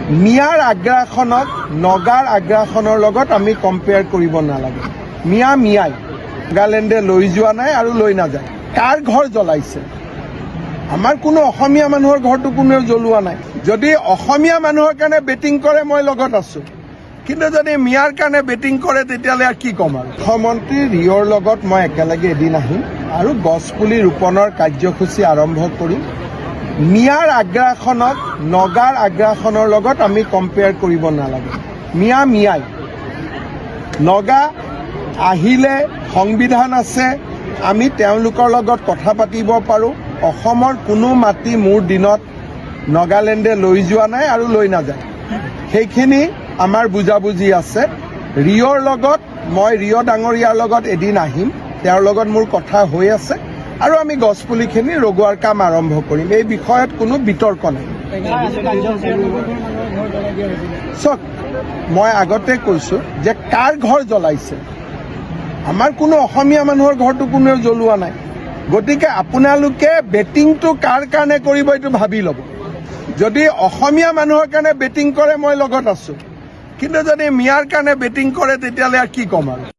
মিয়াৰ আগ্ৰাসনক নগাৰ আগ্ৰাসনৰ লগত আমি কম্পেয়াৰ কৰিব নালাগে। মিয়া মিয়াই নাগালেণ্ডে লৈ যোৱা নাই আৰু লৈ নাযায়। কাৰ ঘৰ জ্বলাইছে? আমাৰ কোনো অসমীয়া মানুহৰ ঘৰটো কোনেও জ্বলোৱা নাই। যদি অসমীয়া মানুহৰ কাৰণে বেটিং কৰে মই লগত আছো, কিন্তু যদি মিয়াৰ কাৰণে বেটিং কৰে তেতিয়াহ'লে আৰু কি ক'ম আৰু। মুখ্যমন্ত্ৰী ৰিঅ'ৰ লগত মই একেলগে এদিন আহিম আৰু গছপুলি ৰোপণৰ কাৰ্যসূচী আৰম্ভ কৰিম। মিয়াৰ আগ্ৰাসনক নগাৰ আগ্ৰাসনৰ লগত আমি কম্পেয়াৰ কৰিব নালাগে। মিয়া মিয়াই নগা আহিলে সংবিধান আছে, আমি তেওঁলোকৰ লগত কথা পাতিব পাৰোঁ। অসমৰ কোনো মাটি মোৰ দিনত নাগালেণ্ডে লৈ যোৱা নাই আৰু লৈ নাযায়। সেইখিনি আমাৰ বুজাবুজি আছে। ৰিঅ'ৰ লগত মই ৰিঅ' ডাঙৰীয়াৰ লগত এদিন আহিম, তেওঁৰ লগত মোৰ কথা হৈ আছে আৰু আমি গছপুলিখিনি লগোৱাৰ কাম আৰম্ভ কৰিম। এই বিষয়ত কোনো বিতৰ্ক নাই। চাওক, মই আগতে কৈছোঁ যে কাৰ ঘৰ জ্বলাইছে, আমাৰ কোনো অসমীয়া মানুহৰ ঘৰটো কোনেও জ্বলোৱা নাই। গতিকে আপোনালোকে বেটিংটো কাৰ কাৰণে কৰিব এইটো ভাবি ল'ব। যদি অসমীয়া মানুহৰ কাৰণে বেটিং কৰে মই লগত আছো, কিন্তু যদি মিয়াৰ কাৰণে বেটিং কৰে তেতিয়াহ'লে আৰু কি ক'ম আৰু।